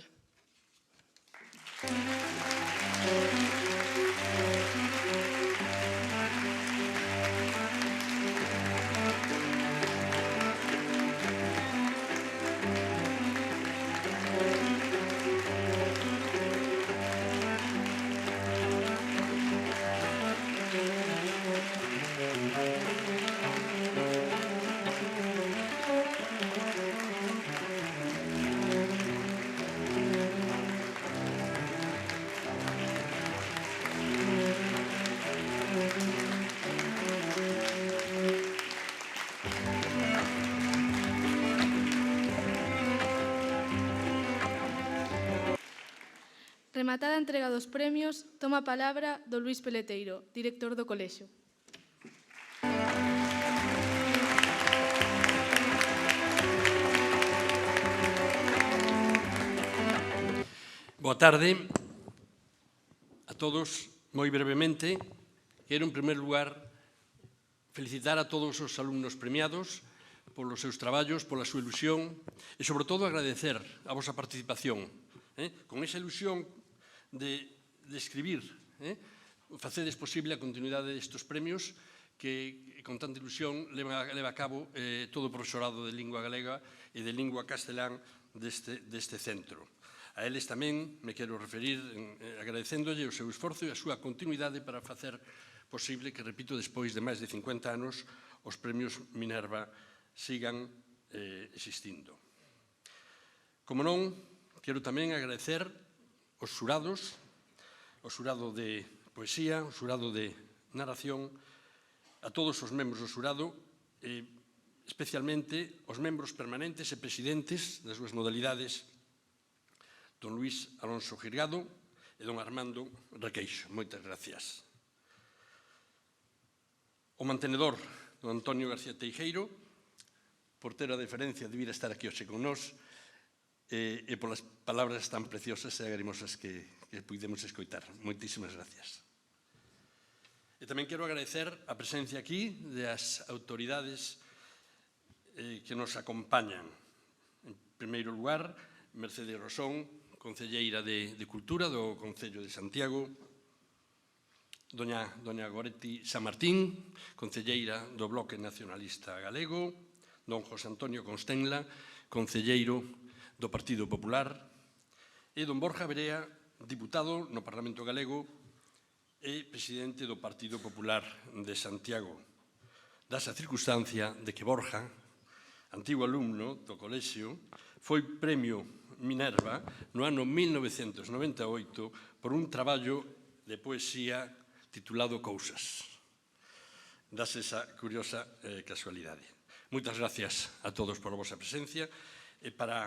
Rematada a entrega dos premios, toma a palabra do Luís Peleteiro, director do colexio. Boa tarde a todos. Moi brevemente, quero en primer lugar felicitar a todos os alumnos premiados polos seus traballos, pola súa ilusión e, sobre todo, agradecer a vosa participación. Con esa ilusión de escribir, facedes posible a continuidade destes premios que con tanta ilusión leva a cabo todo o profesorado de lingua galega e de lingua castelán deste centro. A eles tamén me quero referir agradecéndolle o seu esforzo e a súa continuidade para facer posible que, repito, despois de máis de 50 anos, os premios Minerva sigan existindo. Como non, quero tamén agradecer os xurados, o xurado de poesía, o xurado de narración, a todos os membros do xurado, e especialmente os membros permanentes e presidentes das súas modalidades, don Luís Alonso Girgado, e don Armando Requeixo. Moitas gracias. O mantenedor, don Antonio García Teijeiro, por ter a deferencia de vir a estar aquí hoxe con nós e polas palabras tan preciosas e agrimosas que pudemos escoitar. Moitísimas gracias. E tamén quero agradecer a presencia aquí das autoridades que nos acompañan. En primeiro lugar, Mercedes Rosón, concelleira de Cultura do Concello de Santiago, doña Goretti San Martín, concelleira do Bloque Nacionalista Galego, don José Antonio Constenla, concelleiro do Partido Popular, e don Borja Berea, diputado no Parlamento Galego e presidente do Partido Popular de Santiago. Dasa circunstancia de que Borja, antigo alumno do colexio, foi premio Minerva no ano 1998 por un traballo de poesía titulado Cousas. Dase esa curiosa casualidade. Moitas gracias a todos por a vosa presencia e para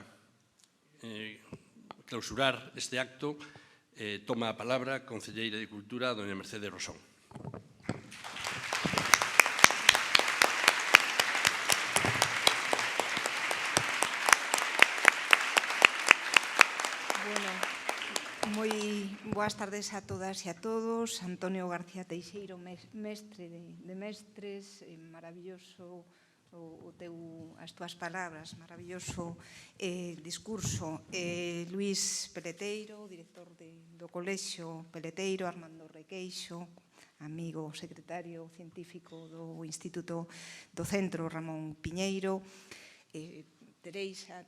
clausurar este acto toma a palabra a concelleira de Cultura, doña Mercedes Rosón. Moi boas tardes a todas e a todos. Antonio García Teixeiro, mestre de mestres, maravilloso as túas palabras, maravilloso discurso. Luís Peleteiro, director do Colexio Peleteiro, Armando Requeixo, amigo secretario científico do Instituto do Centro Ramón Piñeiro, Teresa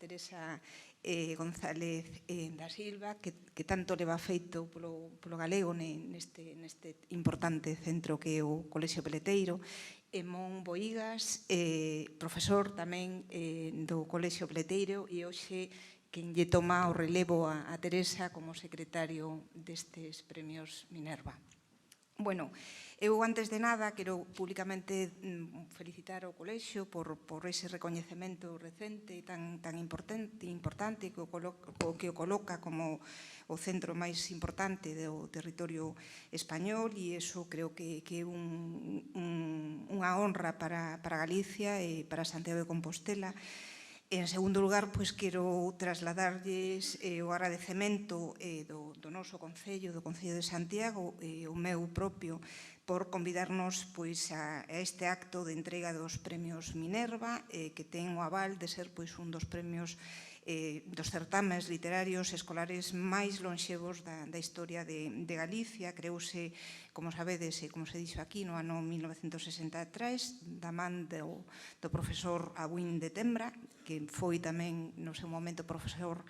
González da Silva, que tanto leva feito polo galego neste importante centro que é o Colexio Peleteiro, e Mon Boigas, profesor tamén do Colexio Peleteiro, e hoxe quen lle toma o relevo a Teresa como secretario destes premios Minerva. Bueno, eu antes de nada quero públicamente felicitar o colexio por ese recoñecemento recente tan importante que o coloca como o centro máis importante do territorio español, e iso creo que é unha honra para Galicia e para Santiago de Compostela. En segundo lugar, quero trasladarlles o agradecemento do noso Concello, do Concello de Santiago, e o meu propio, por convidarnos a este acto de entrega dos premios Minerva, que ten o aval de ser un dos premios dos certames literarios escolares máis lonxevos da historia de Galicia. Creouse, como sabedes, e como se dixo aquí, no ano 1963, da man do profesor Abuín de Tembra, que foi tamén, no seu momento, profesor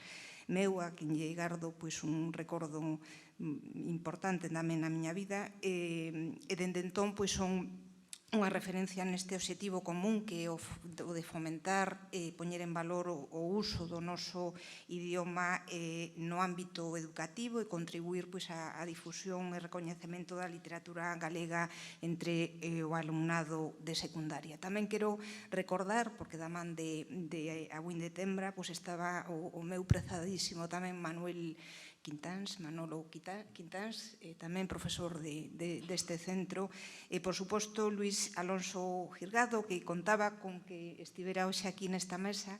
meu, a quen lle gardo un recordo importante tamén na miña vida, e dende entón son unha referencia neste obxectivo común que é o de fomentar e poñer en valor o uso do noso idioma no ámbito educativo e contribuir á difusión e recoñecemento da literatura galega entre o alumnado de secundaria. Tamén quero recordar, porque da man de Abuín de Tembra estaba o meu prezadísimo tamén Manolo Quintáns, tamén profesor deste centro, e, por suposto, Luís Alonso Jirgado, que contaba con que estivera hoxe aquí nesta mesa,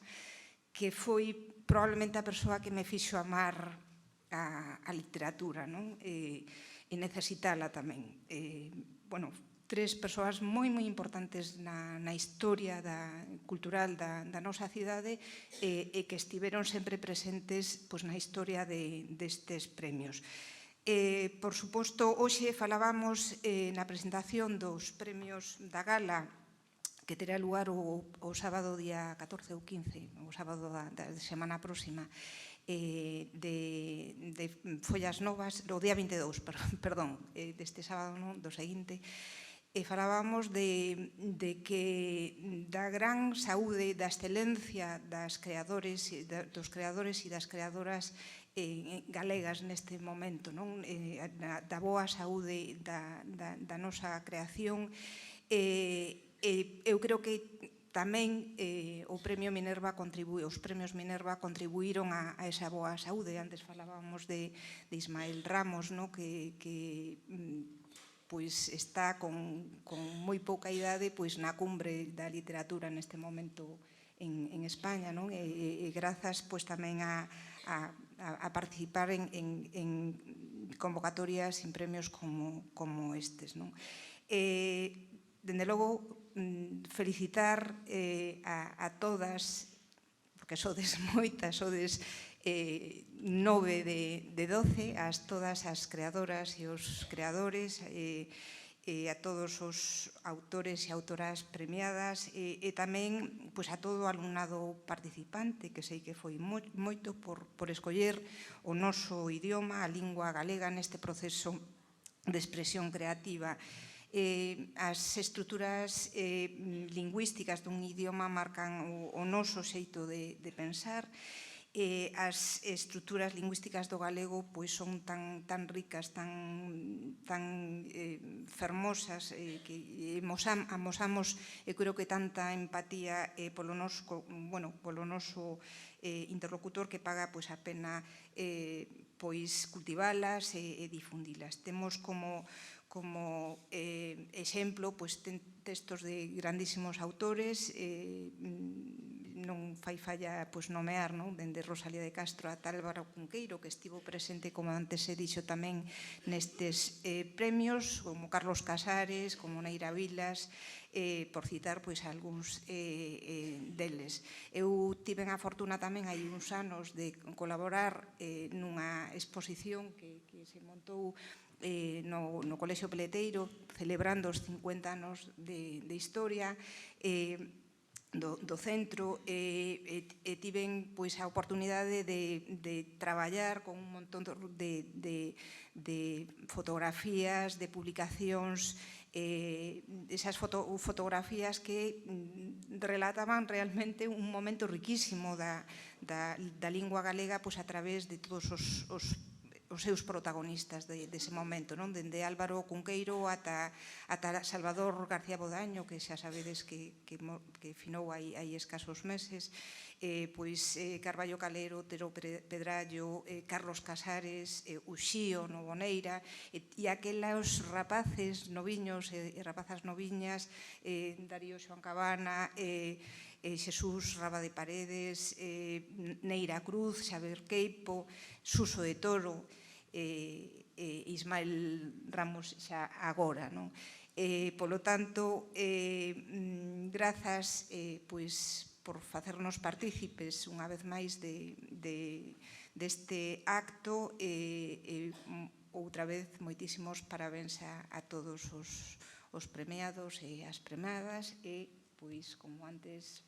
que foi probablemente a persoa que me fixo amar a literatura, e necesitala tamén. Tres persoas moi importantes na historia cultural da nosa cidade e que estiveron sempre presentes na historia destes premios. Por suposto, hoxe falábamos na presentación dos premios da gala que terá lugar o sábado día 14 ou 15, o sábado da semana próxima, de Follas Novas, o día 22, perdón, deste sábado non, do seguinte, e falábamos de que da gran saúde, da excelencia dos creadores e das creadoras galegas neste momento, da boa saúde da nosa creación. Eu creo que tamén o Premio Minerva os premios Minerva contribuíron a esa boa saúde. Antes falábamos de Ismael Ramos, que pois está con moi pouca idade pois na cumbre da literatura neste momento en España, e grazas pois tamén a participar en convocatorias en premios como estes. Dende logo, felicitar a todas, porque sodes moitas, sodes 9 de 12, todas as creadoras e os creadores, a todos os autores e autoras premiadas, e tamén a todo o alumnado participante, que sei que foi moito por escoller o noso idioma, a lingua galega, neste proceso de expresión creativa. As estruturas lingüísticas dun idioma marcan o noso xeito de pensar. As estruturas lingüísticas do galego son tan ricas, tan fermosas, que amosamos, creo que tanta empatía polo noso interlocutor, que paga a pena cultivalas e difundilas. Temos como exemplo textos de grandísimos autores, non fai falla nomear, dende Rosalía de Castro ata Álvaro Cunqueiro, que estivo presente, como antes se dixo tamén, nestes premios, como Carlos Casares, como Neira Vilas, por citar algúns deles. Eu tiven a fortuna tamén hai uns anos de colaborar nunha exposición que se montou no Colexio Peleteiro, celebrando os 50 anos de historia do centro, e tiven a oportunidade de traballar con un montón de fotografías, de publicacións, esas fotografías que relataban realmente un momento riquísimo da lingua galega a través de todos os seus protagonistas dese momento, dende Álvaro Cunqueiro ata Salvador García Bodaño, que xa sabedes que finou hai escasos meses, Carballo Calero, Tero Pedrallo, Carlos Casares, Uxío Novoneira, e aqueles rapaces noviños e rapazas noviñas, Darío Xoan Cabana, Xesús Raba de Paredes, Neira Cruz, Xavier Queipo, Suso de Toro, Ismael Ramos xa agora. Polo tanto, grazas por facernos partícipes unha vez máis deste acto, e outra vez moitísimos parabéns a todos os premiados e as premiadas, e como antes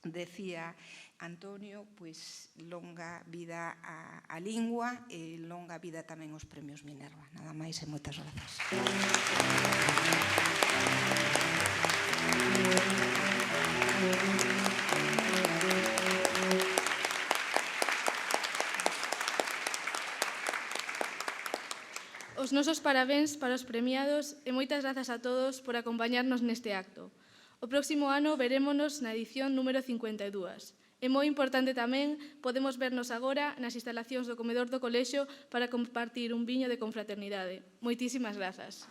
decía Antonio, longa vida a lingua e longa vida tamén os premios Minerva. Nada máis e moitas grazas. Os nosos parabéns para os premiados e moitas grazas a todos por acompañarnos neste acto. O próximo ano verémonos na edición número 52. É moi importante tamén, podemos vernos agora nas instalacións do comedor do colexio para compartir un viño de confraternidade. Moitísimas grazas.